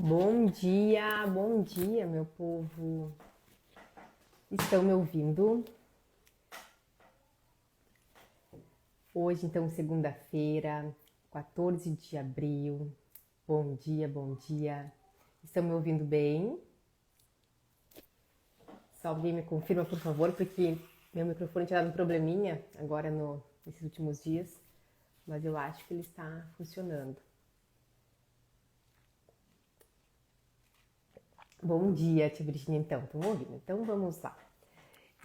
Bom dia, meu povo. Estão me ouvindo? Hoje, então, segunda-feira, 14 de abril. Bom dia, bom dia. Estão me ouvindo bem? Só alguém me confirma, por favor, porque meu microfone tinha dado um probleminha agora nesses últimos dias, mas eu acho que ele está funcionando. Bom dia, tia Virginia, então. Estão ouvindo? Então, vamos lá.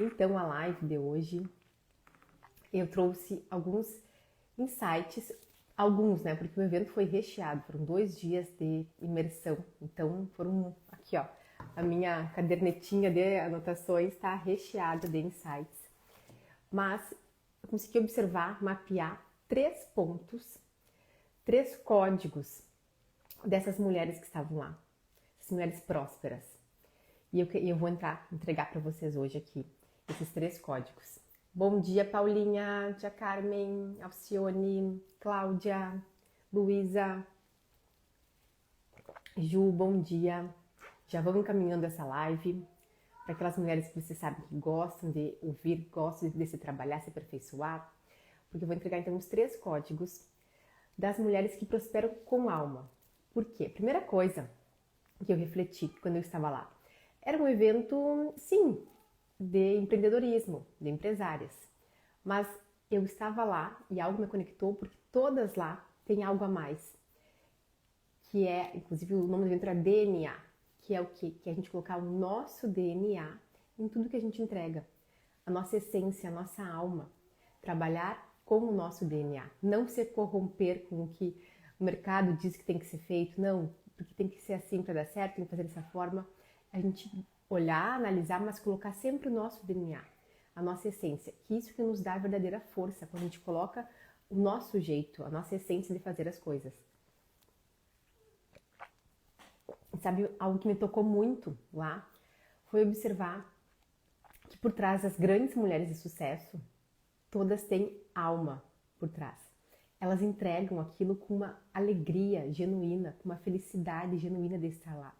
Então, a live de hoje, eu trouxe alguns insights, alguns, né? Porque o evento foi recheado, foram 2 dias de imersão. Então, foram aqui, ó, a minha cadernetinha de anotações está recheada de insights. Mas eu consegui observar, mapear 3 pontos, 3 códigos dessas mulheres que estavam lá, essas mulheres prósperas. E eu vou entregar para vocês hoje aqui esses 3 códigos. Bom dia, Paulinha, tia Carmen, Alcione, Cláudia, Luísa, Ju, bom dia. Já vamos encaminhando essa live para aquelas mulheres que você sabe que gostam de ouvir, gostam de se trabalhar, se aperfeiçoar, porque eu vou entregar então os 3 códigos das mulheres que prosperam com alma. Por quê? Primeira coisa que eu refleti quando eu estava lá, era um evento, sim, de empreendedorismo, de empresárias. Mas eu estava lá e algo me conectou porque todas lá têm algo a mais. Que é, inclusive o nome do evento era DNA, que é o quê? Que é a gente colocar o nosso DNA em tudo que a gente entrega. A nossa essência, a nossa alma. Trabalhar com o nosso DNA. Não se corromper com o que o mercado diz que tem que ser feito. Não, porque tem que ser assim para dar certo, tem que fazer dessa forma. A gente olhar, analisar, mas colocar sempre o nosso DNA, a nossa essência, que isso que nos dá a verdadeira força, quando a gente coloca o nosso jeito, a nossa essência de fazer as coisas. Sabe, algo que me tocou muito lá foi observar que por trás das grandes mulheres de sucesso, todas têm alma por trás. Elas entregam aquilo com uma alegria genuína, com uma felicidade genuína de estar lá.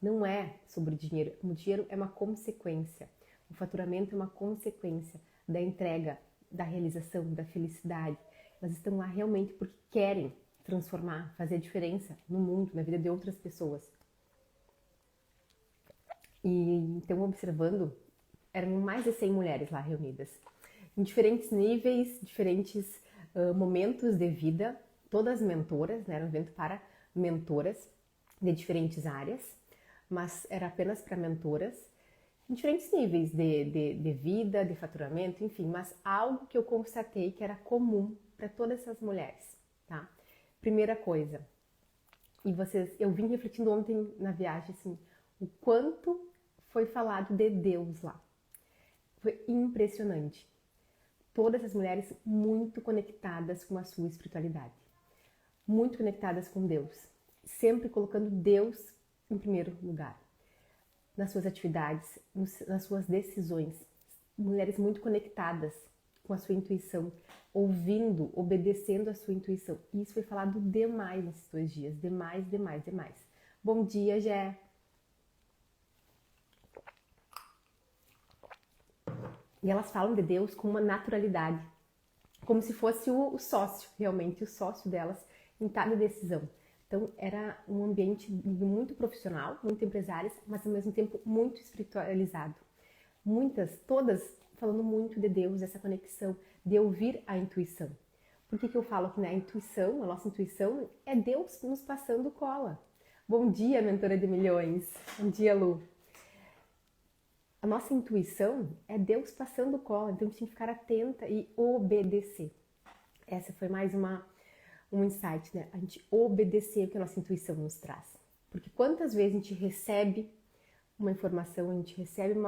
Não é sobre dinheiro. O dinheiro é uma consequência. O faturamento é uma consequência da entrega, da realização, da felicidade. Elas estão lá realmente porque querem transformar, fazer a diferença no mundo, na vida de outras pessoas. E então, observando, eram mais de 100 mulheres lá reunidas, em diferentes níveis, diferentes momentos de vida, todas mentoras, né? Era um evento para mentoras de diferentes áreas, mas era apenas para mentoras, em diferentes níveis de vida, de faturamento, enfim, mas algo que eu constatei que era comum para todas essas mulheres, tá? Primeira coisa, e eu vim refletindo ontem na viagem, assim, o quanto foi falado de Deus lá. Foi impressionante. Todas as mulheres muito conectadas com a sua espiritualidade, muito conectadas com Deus, sempre colocando Deus em primeiro lugar, nas suas atividades, nas suas decisões. Mulheres muito conectadas com a sua intuição, ouvindo, obedecendo a sua intuição. E isso foi falado demais nesses 2 dias, demais. Bom dia, Gé. E elas falam de Deus com uma naturalidade, como se fosse o sócio, realmente, o sócio delas em cada decisão. Então, era um ambiente muito profissional, muito empresárias, mas ao mesmo tempo muito espiritualizado. Todas falando muito de Deus, essa conexão, de ouvir a intuição. Por que eu falo que a intuição, a nossa intuição, é Deus nos passando cola? Bom dia, mentora de milhões. Bom dia, Lu. A nossa intuição é Deus passando cola, então a gente tem que ficar atenta e obedecer. Essa foi mais um insight, né? A gente obedecer o que a nossa intuição nos traz. Porque quantas vezes a gente recebe uma informação, a gente recebe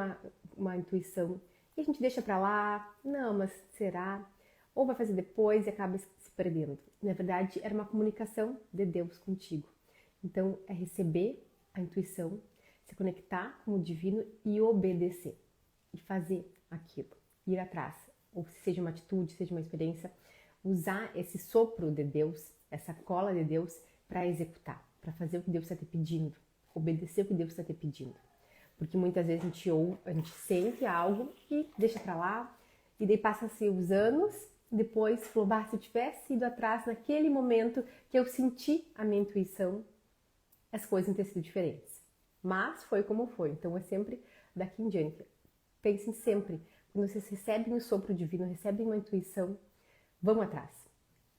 uma intuição e a gente deixa pra lá, não, mas será? Ou vai fazer depois e acaba se perdendo. Na verdade, era uma comunicação de Deus contigo. Então, é receber a intuição, se conectar com o divino e obedecer. E fazer aquilo, ir atrás. Ou seja uma atitude, seja uma experiência, usar esse sopro de Deus, essa cola de Deus para executar. para fazer o que Deus está te pedindo, obedecer o que Deus está te pedindo. Porque muitas vezes a gente sente algo e deixa para lá, e daí passam-se os anos, depois falou, se eu tivesse ido atrás naquele momento que eu senti a minha intuição, as coisas não teriam sido diferentes. Mas foi como foi, então é sempre daqui em diante. Pensem sempre, quando vocês recebem o sopro divino, recebem uma intuição, vão atrás.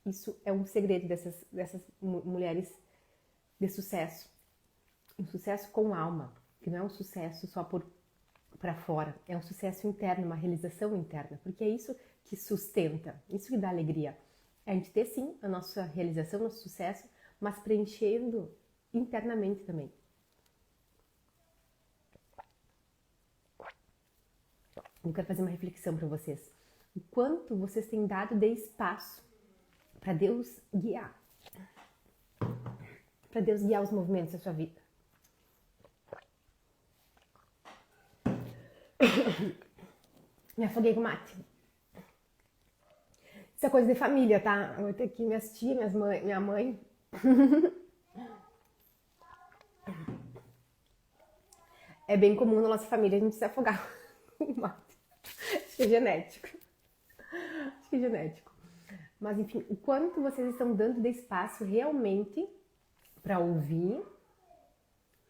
Isso é um segredo dessas mulheres de sucesso. Um sucesso com alma, que não é um sucesso só para fora, é um sucesso interno, uma realização interna, porque é isso que sustenta, isso que dá alegria. A gente ter sim a nossa realização, nosso sucesso, mas preenchendo internamente também. Eu quero fazer uma reflexão para vocês. O quanto vocês têm dado de espaço para Deus guiar. Para Deus guiar os movimentos da sua vida. Me afoguei com mate. Isso é coisa de família, tá? Eu vou ter que minhas tias, minha mãe. É bem comum na nossa família a gente se afogar com mate. Acho que é genético. Acho que é genético. Mas enfim, o quanto vocês estão dando de espaço realmente para ouvir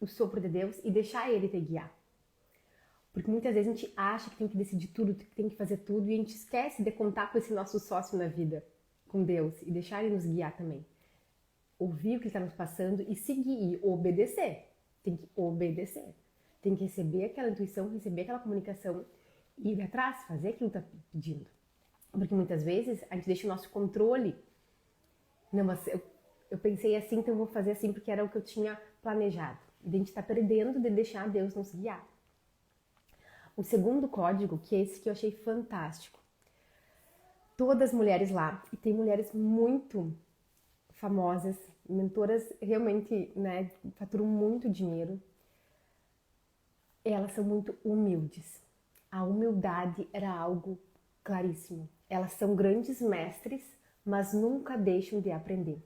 o sopro de Deus e deixar Ele te guiar. Porque muitas vezes a gente acha que tem que decidir tudo, que tem que fazer tudo, e a gente esquece de contar com esse nosso sócio na vida, com Deus, e deixar Ele nos guiar também. Ouvir o que Ele está nos passando e seguir, e obedecer. Tem que obedecer. Tem que receber aquela intuição, receber aquela comunicação e ir atrás, fazer aquilo que está pedindo. Porque muitas vezes a gente deixa o nosso controle. Não, mas eu pensei assim, então eu vou fazer assim porque era o que eu tinha planejado. E a gente está perdendo de deixar Deus nos guiar. O segundo código, que é esse que eu achei fantástico. Todas as mulheres lá, e tem mulheres muito famosas, mentoras realmente, né, faturam muito dinheiro. Elas são muito humildes. A humildade era algo claríssimo. Elas são grandes mestres, mas nunca deixam de aprender.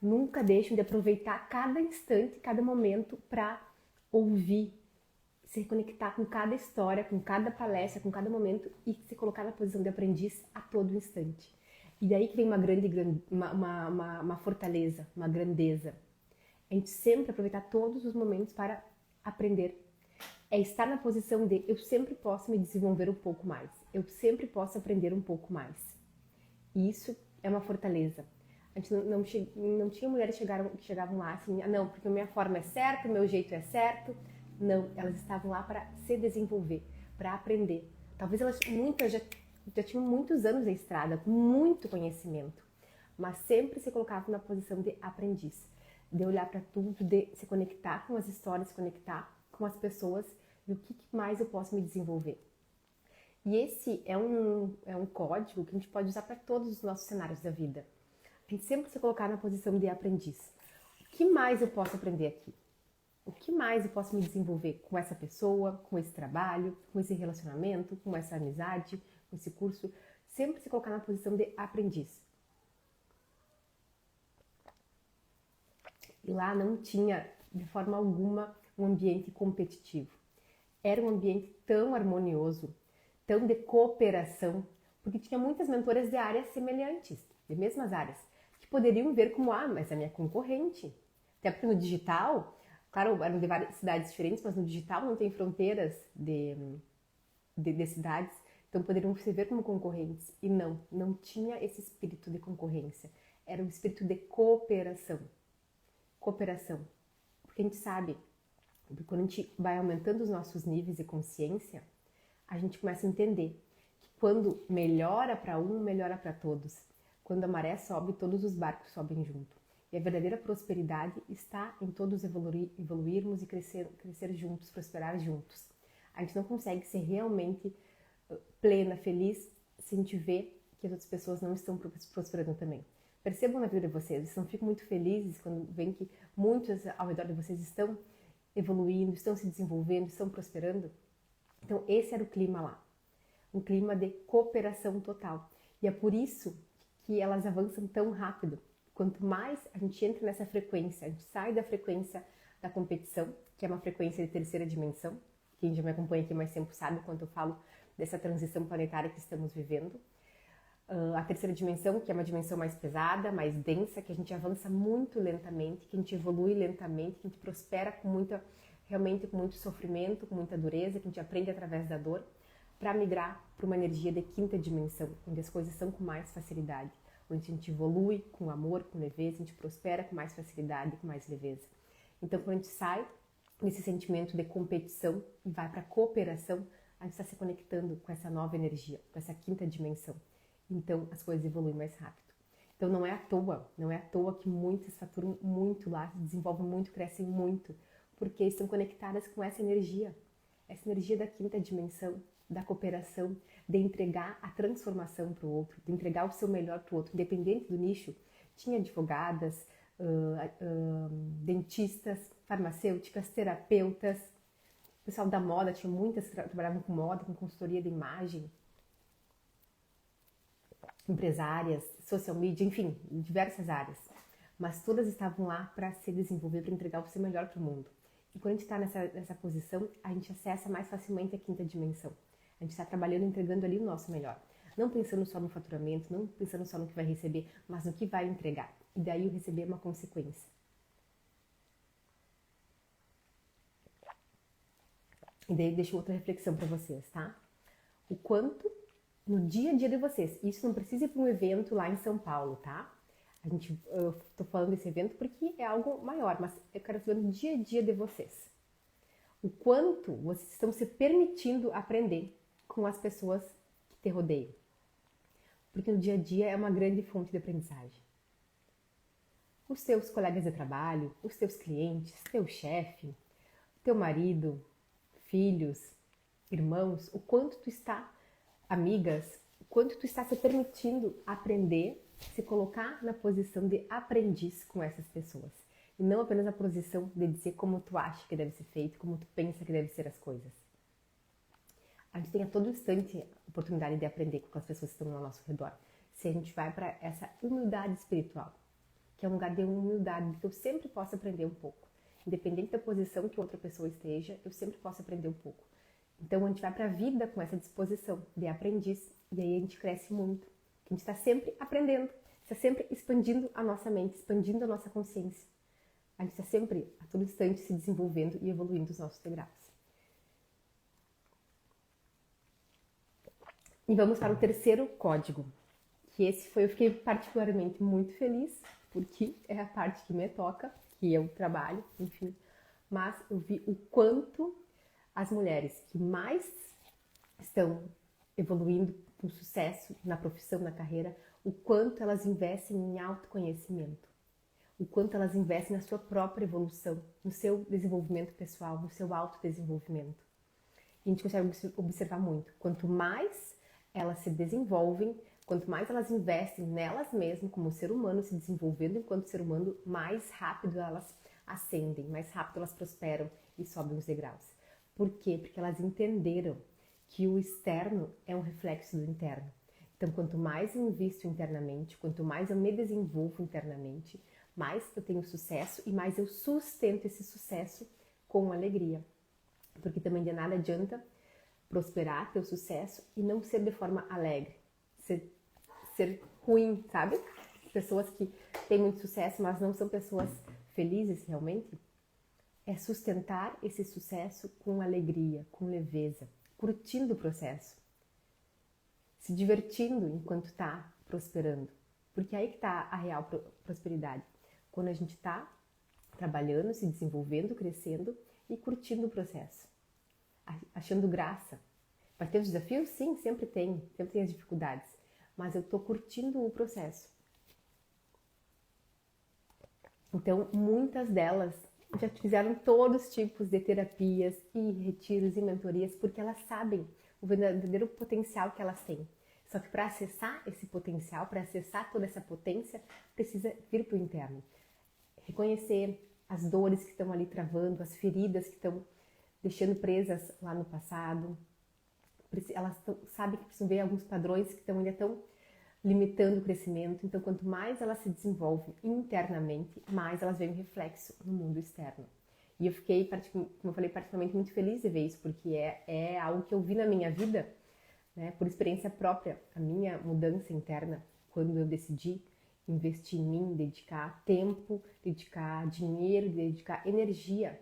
Nunca deixam de aproveitar cada instante, cada momento para ouvir, se reconectar com cada história, com cada palestra, com cada momento e se colocar na posição de aprendiz a todo instante. E daí que vem uma fortaleza, uma grandeza. A gente sempre aproveitar todos os momentos para aprender. É estar na posição de eu sempre posso me desenvolver um pouco mais. Eu sempre posso aprender um pouco mais. E isso é uma fortaleza. A gente não tinha mulheres que chegavam lá assim, não, porque a minha forma é certa, o meu jeito é certo. Não, elas estavam lá para se desenvolver, para aprender. Talvez muitas já tinham muitos anos na estrada, com muito conhecimento, mas sempre se colocavam na posição de aprendiz, de olhar para tudo, de se conectar com as histórias, se conectar com as pessoas e o que mais eu posso me desenvolver. E esse é um código que a gente pode usar para todos os nossos cenários da vida. A gente sempre se colocar na posição de aprendiz. O que mais eu posso aprender aqui? O que mais eu posso me desenvolver com essa pessoa, com esse trabalho, com esse relacionamento, com essa amizade, com esse curso? Sempre se colocar na posição de aprendiz. E lá não tinha, de forma alguma, um ambiente competitivo. Era um ambiente tão harmonioso, tão de cooperação, porque tinha muitas mentoras de áreas semelhantes, de mesmas áreas, que poderiam ver como, mas é minha concorrente. Até porque no digital, claro, eram de várias cidades diferentes, mas no digital não tem fronteiras de cidades, então poderiam se ver como concorrentes. E não tinha esse espírito de concorrência. Era um espírito de cooperação. Cooperação. Porque a gente sabe, quando a gente vai aumentando os nossos níveis de consciência, a gente começa a entender que quando melhora para um, melhora para todos. Quando a maré sobe, todos os barcos sobem junto. E a verdadeira prosperidade está em todos evoluirmos e crescer juntos, prosperar juntos. A gente não consegue ser realmente plena, feliz, se a gente vê que as outras pessoas não estão prosperando também. Percebam na vida de vocês, vocês não ficam muito felizes quando veem que muitos ao redor de vocês estão evoluindo, estão se desenvolvendo, estão prosperando? Então esse era o clima lá, um clima de cooperação total. E é por isso que elas avançam tão rápido, Quanto mais a gente entra nessa frequência, a gente sai da frequência da competição, que é uma frequência de terceira dimensão. Quem já me acompanha aqui mais tempo sabe quando eu falo dessa transição planetária que estamos vivendo. A terceira dimensão, que é uma dimensão mais pesada, mais densa, que a gente avança muito lentamente, que a gente evolui lentamente, que a gente prospera realmente com muito sofrimento, com muita dureza, que a gente aprende através da dor, para migrar para uma energia de quinta dimensão, onde as coisas são com mais facilidade, onde a gente evolui com amor, com leveza, a gente prospera com mais facilidade, com mais leveza. Então, quando a gente sai desse sentimento de competição e vai para a cooperação, a gente está se conectando com essa nova energia, com essa quinta dimensão. Então, as coisas evoluem mais rápido. Então, não é à toa que muitas faturam muito lá, se desenvolvem muito, crescem muito, porque estão conectadas com essa energia da quinta dimensão, da cooperação, de entregar a transformação para o outro, de entregar o seu melhor para o outro, independente do nicho. Tinha advogadas, dentistas, farmacêuticas, terapeutas, o pessoal da moda, tinha muitas que trabalhavam com moda, com consultoria de imagem, empresárias, social media, enfim, diversas áreas. Mas todas estavam lá para se desenvolver, para entregar o seu melhor para o mundo. E quando a gente está nessa posição, a gente acessa mais facilmente a quinta dimensão. A gente está trabalhando, entregando ali o nosso melhor. Não pensando só no faturamento, não pensando só no que vai receber, mas no que vai entregar. E daí o receber é uma consequência. E daí deixo outra reflexão para vocês, tá? O quanto no dia a dia de vocês, isso não precisa ir para um evento lá em São Paulo, tá? Eu tô falando desse evento porque é algo maior, mas eu quero saber no dia a dia de vocês. O quanto vocês estão se permitindo aprender com as pessoas que te rodeiam. Porque no dia a dia é uma grande fonte de aprendizagem. Os teus colegas de trabalho, os teus clientes, teu chefe, teu marido, filhos, irmãos, o quanto tu está, amigas, o quanto tu está se permitindo aprender, se colocar na posição de aprendiz com essas pessoas. E não apenas a posição de dizer como tu acha que deve ser feito, como tu pensa que deve ser as coisas. A gente tem a todo instante a oportunidade de aprender com as pessoas que estão ao nosso redor. Se a gente vai para essa humildade espiritual, que é um lugar de humildade, que eu sempre posso aprender um pouco. Independente da posição que outra pessoa esteja, eu sempre posso aprender um pouco. Então a gente vai para a vida com essa disposição de aprendiz, e aí a gente cresce muito. A gente está sempre aprendendo, está sempre expandindo a nossa mente, expandindo a nossa consciência. A gente está sempre, a todo instante, se desenvolvendo e evoluindo os nossos degraus. E vamos para o terceiro código, que eu fiquei particularmente muito feliz, porque é a parte que me toca, que eu trabalho, enfim. Mas eu vi o quanto as mulheres que mais estão evoluindo com sucesso na profissão, na carreira, o quanto elas investem em autoconhecimento, o quanto elas investem na sua própria evolução, no seu desenvolvimento pessoal, no seu autodesenvolvimento. E a gente consegue observar muito. Quanto mais elas se desenvolvem, quanto mais elas investem nelas mesmas, como ser humano, se desenvolvendo enquanto ser humano, mais rápido elas ascendem, mais rápido elas prosperam e sobem os degraus. Por quê? Porque elas entenderam que o externo é um reflexo do interno. Então, quanto mais eu invisto internamente, quanto mais eu me desenvolvo internamente, mais eu tenho sucesso e mais eu sustento esse sucesso com alegria. Porque também de nada adianta prosperar, ter o sucesso e não ser de forma alegre, ser ruim, sabe? Pessoas que têm muito sucesso, mas não são pessoas felizes realmente. É sustentar esse sucesso com alegria, com leveza, curtindo o processo, se divertindo enquanto está prosperando. Porque aí que está a real prosperidade. Quando a gente está trabalhando, se desenvolvendo, crescendo e curtindo o processo, achando graça. Vai ter os desafios? Sim, sempre tem as dificuldades, mas eu estou curtindo o processo. Então, muitas delas já fizeram todos os tipos de terapias e retiros e mentorias, porque elas sabem o verdadeiro potencial que elas têm. Só que para acessar esse potencial, para acessar toda essa potência, precisa vir para o interno. Reconhecer as dores que estão ali travando, as feridas que estão deixando presas lá no passado. Elas sabem que precisam ver alguns padrões que ainda estão limitando o crescimento. Então, quanto mais elas se desenvolvem internamente, mais elas veem reflexo no mundo externo. E eu fiquei, como eu falei, particularmente muito feliz de ver isso, porque é algo que eu vi na minha vida, né, por experiência própria, a minha mudança interna, quando eu decidi investir em mim, dedicar tempo, dedicar dinheiro, dedicar energia,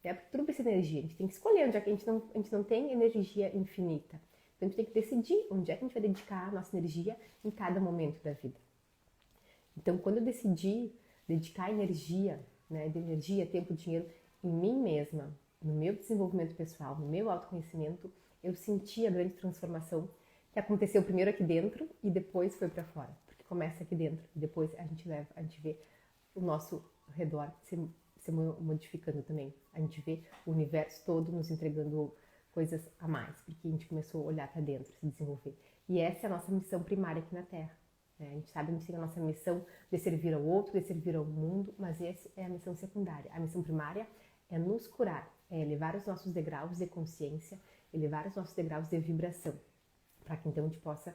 né, porque tudo precisa de energia, a gente tem que escolher onde é que a gente não tem energia infinita. Então a gente tem que decidir onde é que a gente vai dedicar a nossa energia em cada momento da vida. Então quando eu decidi dedicar energia, né, de energia, tempo, dinheiro em mim mesma, no meu desenvolvimento pessoal, no meu autoconhecimento, eu senti a grande transformação que aconteceu primeiro aqui dentro e depois foi para fora. Porque começa aqui dentro e depois a gente vê o nosso redor se modificando também. A gente vê o universo todo nos entregando coisas a mais, porque a gente começou a olhar para dentro, se desenvolver. E essa é a nossa missão primária aqui na Terra. A gente sabe que a gente tem a nossa missão de servir ao outro, de servir ao mundo, mas essa é a missão secundária. A missão primária é nos curar, é elevar os nossos degraus de consciência, elevar os nossos degraus de vibração, para que então a gente possa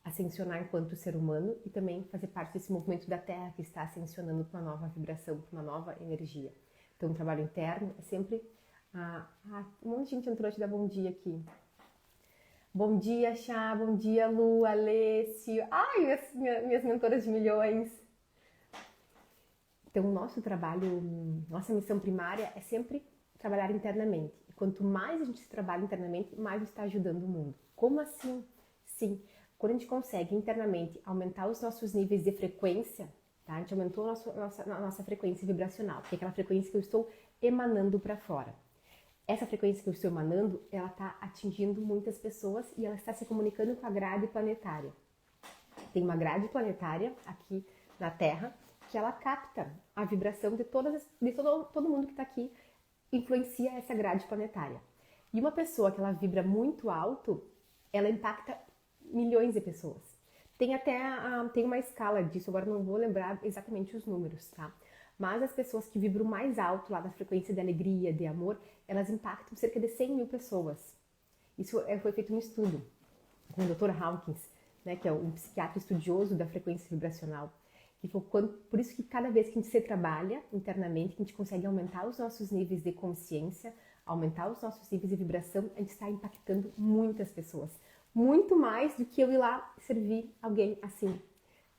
ascensionar enquanto ser humano e também fazer parte desse movimento da Terra que está ascensionando para uma nova vibração, para uma nova energia. Então o trabalho interno é sempre... um monte de gente entrou te dar bom dia aqui. Bom dia, Chá, bom dia, Lu, Alessio. Ai, minhas mentoras de milhões. Então, o nosso trabalho, nossa missão primária é sempre trabalhar internamente. E quanto mais a gente se trabalha internamente, mais está ajudando o mundo. Como assim? Sim, quando a gente consegue internamente aumentar os nossos níveis de frequência, tá? A gente aumentou a nossa frequência vibracional, que é aquela frequência que eu estou emanando para fora. Essa frequência que eu estou emanando, ela está atingindo muitas pessoas e ela está se comunicando com a grade planetária. Tem uma grade planetária aqui na Terra que ela capta a vibração de todo mundo que está aqui, influencia essa grade planetária. E uma pessoa que ela vibra muito alto, ela impacta milhões de pessoas. Tem até tem uma escala disso, agora não vou lembrar exatamente os números, tá? Mas as pessoas que vibram mais alto lá na frequência de alegria, de amor, elas impactam cerca de 100 mil pessoas. Isso foi feito um estudo com o Dr. Hawkins, né, que é um psiquiatra estudioso da frequência vibracional. Que foi por isso que cada vez que a gente se trabalha internamente, que a gente consegue aumentar os nossos níveis de consciência, aumentar os nossos níveis de vibração, a gente está impactando muitas pessoas. Muito mais do que eu ir lá servir alguém assim.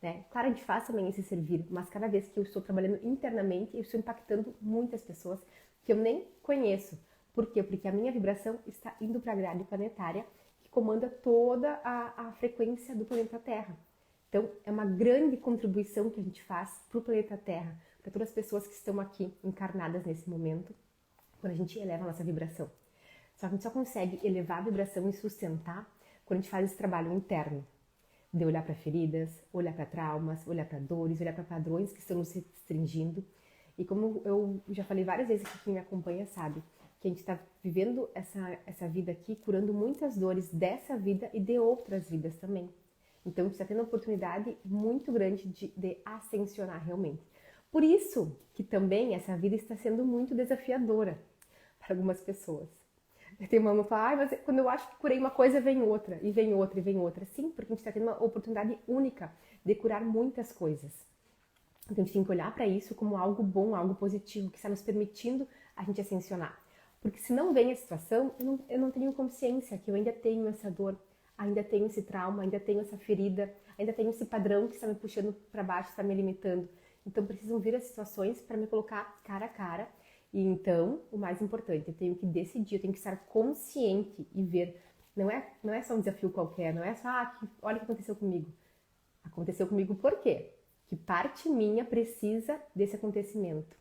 Né? Claro, a gente faz também esse servir, mas cada vez que eu estou trabalhando internamente, eu estou impactando muitas pessoas que eu nem conheço. Por quê? Porque a minha vibração está indo para a grade planetária que comanda toda a frequência do planeta Terra. Então, é uma grande contribuição que a gente faz para o planeta Terra, para todas as pessoas que estão aqui encarnadas nesse momento, quando a gente eleva a nossa vibração. Só que a gente só consegue elevar a vibração e sustentar quando a gente faz esse trabalho interno, de olhar para feridas, olhar para traumas, olhar para dores, olhar para padrões que estão nos restringindo. E como eu já falei várias vezes aqui, quem me acompanha sabe, que a gente está vivendo essa vida aqui, curando muitas dores dessa vida e de outras vidas também. Então, a gente está tendo uma oportunidade muito grande de ascensionar realmente. Por isso que também essa vida está sendo muito desafiadora para algumas pessoas. Tem uma que fala, mas quando eu acho que curei uma coisa, vem outra, e vem outra, e vem outra. Sim, porque a gente está tendo uma oportunidade única de curar muitas coisas. Então, a gente tem que olhar para isso como algo bom, algo positivo, que está nos permitindo a gente ascensionar. Porque se não vem a situação, eu não tenho consciência que eu ainda tenho essa dor, ainda tenho esse trauma, ainda tenho essa ferida, ainda tenho esse padrão que está me puxando para baixo, está me limitando. Então, precisam vir as situações para me colocar cara a cara. E então, o mais importante, eu tenho que decidir, eu tenho que estar consciente e ver. Não é só um desafio qualquer, não é só, olha o que aconteceu comigo. Aconteceu comigo por quê? Que parte minha precisa desse acontecimento.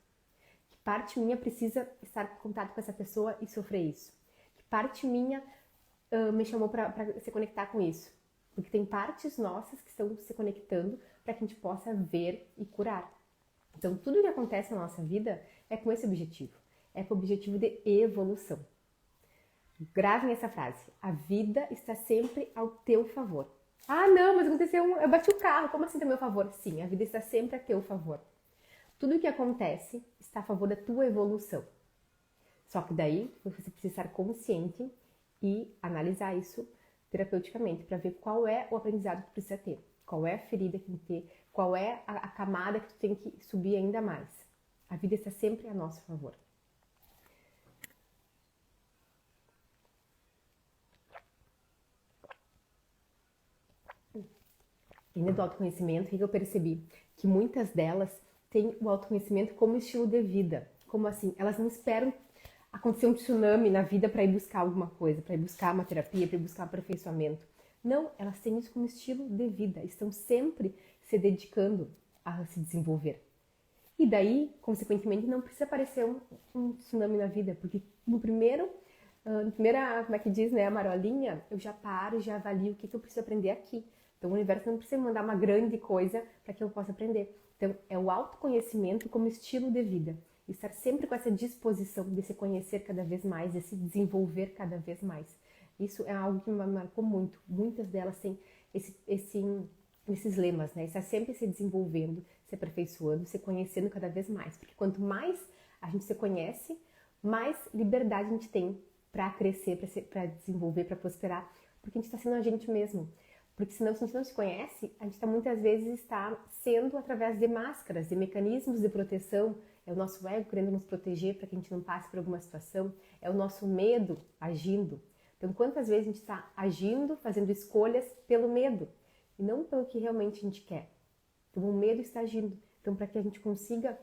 Que parte minha precisa estar em contato com essa pessoa e sofrer isso. Que parte minha me chamou para se conectar com isso. Porque tem partes nossas que estão se conectando para que a gente possa ver e curar. Então, tudo que acontece na nossa vida é com esse objetivo. É com o objetivo de evolução. Gravem essa frase. A vida está sempre ao teu favor. Ah, não, mas aconteceu eu bati o carro. Como assim está a meu favor? Sim, a vida está sempre a teu favor. Tudo que acontece está a favor da tua evolução. Só que daí você precisa estar consciente e analisar isso terapeuticamente para ver qual é o aprendizado que precisa ter. qual é a ferida que tem que ter, qual é a camada que tu tem que subir ainda mais. A vida está sempre a nosso favor. Ainda do autoconhecimento, o que eu percebi? Que muitas delas têm o autoconhecimento como estilo de vida. Como assim? Elas não esperam acontecer um tsunami na vida para ir buscar alguma coisa, para ir buscar uma terapia, para ir buscar um aperfeiçoamento. Não, elas têm isso como estilo de vida. Estão sempre se dedicando a se desenvolver. E daí, consequentemente, não precisa aparecer um tsunami na vida, porque na primeira, como é que diz, né, a marolinha, eu já paro, já avalio o que eu preciso aprender aqui. Então, o universo não precisa me mandar uma grande coisa para que eu possa aprender. Então, é o autoconhecimento como estilo de vida. Estar sempre com essa disposição de se conhecer cada vez mais, de se desenvolver cada vez mais. Isso é algo que me marcou muito. Muitas delas têm esses lemas, né? Estar sempre se desenvolvendo, se aperfeiçoando, se conhecendo cada vez mais. Porque quanto mais a gente se conhece, mais liberdade a gente tem para crescer, para desenvolver, para prosperar. Porque a gente está sendo a gente mesmo. Porque senão, se a gente não se conhece, a gente muitas vezes está sendo através de máscaras, de mecanismos de proteção. É o nosso ego querendo nos proteger para que a gente não passe por alguma situação. É o nosso medo agindo. Então, quantas vezes a gente está agindo, fazendo escolhas pelo medo e não pelo que realmente a gente quer. Então, o medo está agindo. Então, para que a gente consiga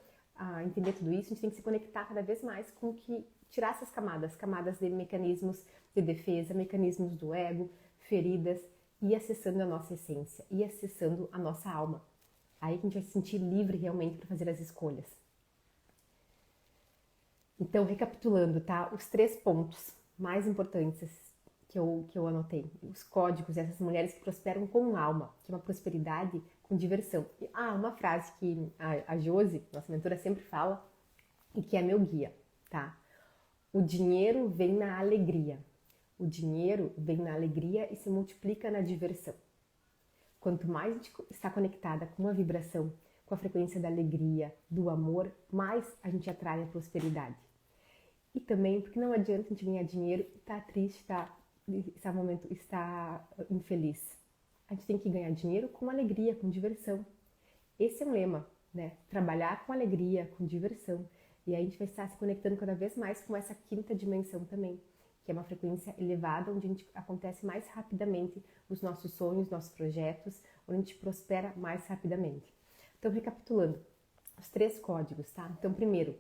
entender tudo isso, a gente tem que se conectar cada vez mais com que tirar essas camadas de mecanismos de defesa, mecanismos do ego, feridas, e acessando a nossa essência, e acessando a nossa alma. Aí que a gente vai se sentir livre realmente para fazer as escolhas. Então, recapitulando, tá? Os 3 pontos mais importantes que eu anotei. Os códigos, essas mulheres que prosperam com alma, que é uma prosperidade com diversão. E, uma frase que a Josi, nossa mentora, sempre fala, e que é meu guia, tá? O dinheiro vem na alegria. O dinheiro vem na alegria e se multiplica na diversão. Quanto mais a gente está conectada com a vibração, com a frequência da alegria, do amor, mais a gente atrai a prosperidade. E também porque não adianta a gente ganhar dinheiro e estar triste, estar infeliz. A gente tem que ganhar dinheiro com alegria, com diversão. Esse é um lema, né? Trabalhar com alegria, com diversão. E aí a gente vai estar se conectando cada vez mais com essa 5ª dimensão também, que é uma frequência elevada, onde acontece mais rapidamente os nossos sonhos, nossos projetos, onde a gente prospera mais rapidamente. Então, recapitulando, os 3 códigos, tá? Então, primeiro,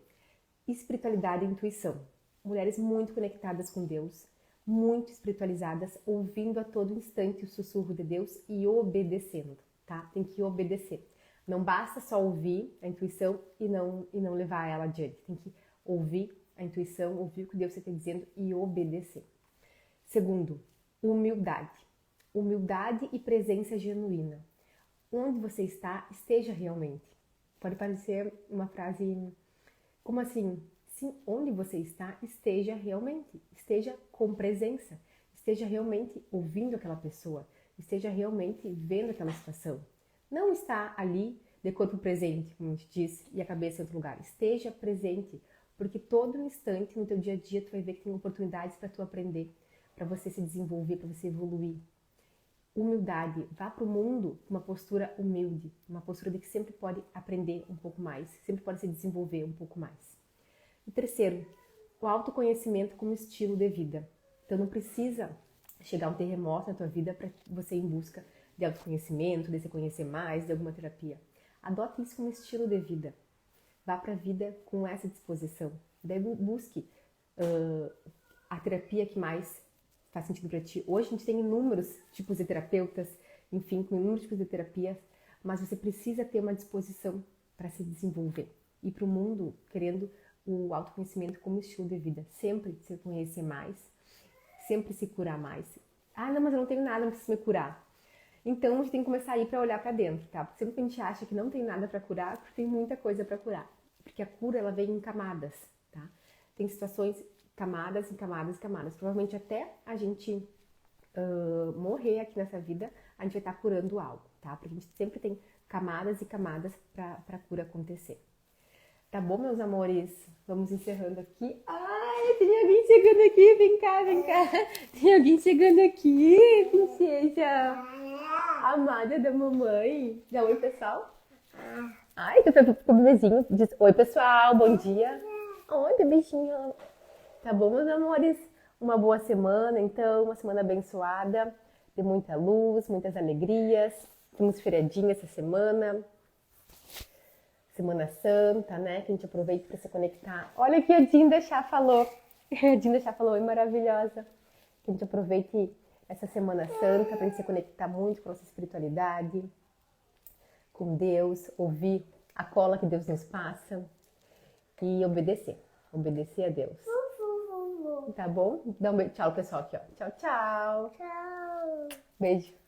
espiritualidade e intuição. Mulheres muito conectadas com Deus, muito espiritualizadas, ouvindo a todo instante o sussurro de Deus e obedecendo, tá? Tem que obedecer. Não basta só ouvir a intuição e não levar ela adiante. Tem que ouvir a intuição, ouvir o que Deus está dizendo e obedecer. Segundo, humildade. Humildade e presença genuína. Onde você está, esteja realmente. Pode parecer uma frase, como assim? Sim, onde você está, esteja realmente. Esteja com presença. Esteja realmente ouvindo aquela pessoa. Esteja realmente vendo aquela situação. Não está ali de corpo presente, como a gente diz, e a cabeça em outro lugar. Esteja presente. Porque todo instante no teu dia a dia tu vai ver que tem oportunidades para tu aprender, para você se desenvolver, para você evoluir. Humildade, vá para o mundo com uma postura humilde, uma postura de que sempre pode aprender um pouco mais, sempre pode se desenvolver um pouco mais. E terceiro, o autoconhecimento como estilo de vida. Então não precisa chegar um terremoto na tua vida para você ir em busca de autoconhecimento, de se conhecer mais, de alguma terapia. Adote isso como estilo de vida. Vá para a vida com essa disposição. Daí busque a terapia que mais faz sentido para ti. Hoje a gente tem inúmeros tipos de terapeutas, enfim, com inúmeros tipos de terapias, mas você precisa ter uma disposição para se desenvolver. Ir para o mundo querendo o autoconhecimento como estilo de vida. Sempre se conhecer mais, sempre se curar mais. Não, mas eu não tenho nada, não preciso me curar. Então, a gente tem que começar a ir para olhar para dentro, tá? Porque sempre que a gente acha que não tem nada para curar, porque tem muita coisa para curar. Porque a cura, ela vem em camadas, tá? Tem situações, camadas e camadas e camadas. Provavelmente até a gente morrer aqui nessa vida, a gente vai estar curando algo, tá? Porque a gente sempre tem camadas e camadas para a cura acontecer. Tá bom, meus amores? Vamos encerrando aqui. Ai, tem alguém chegando aqui. Vem cá, vem cá. Tem alguém chegando aqui, princesa. Amada da mamãe. Dá oi, pessoal. Ai, tu foi pro bebezinho. Diz oi, pessoal. Bom dia. Oi, bebezinho. Tá bom, meus amores? Uma boa semana, então. Uma semana abençoada. De muita luz, muitas alegrias. Temos feriadinho essa semana. Semana Santa, né? Que a gente aproveita para se conectar. Olha que a Dinda Chá falou. A Dinda Chá falou, oi, maravilhosa. Que a gente aproveite essa Semana Santa para a gente se conectar muito com a nossa espiritualidade, com Deus, ouvir a cola que Deus nos passa e obedecer. Obedecer a Deus. Tá bom? Dá um beijo. Tchau, pessoal, aqui, ó. Tchau, tchau. Tchau. Beijo.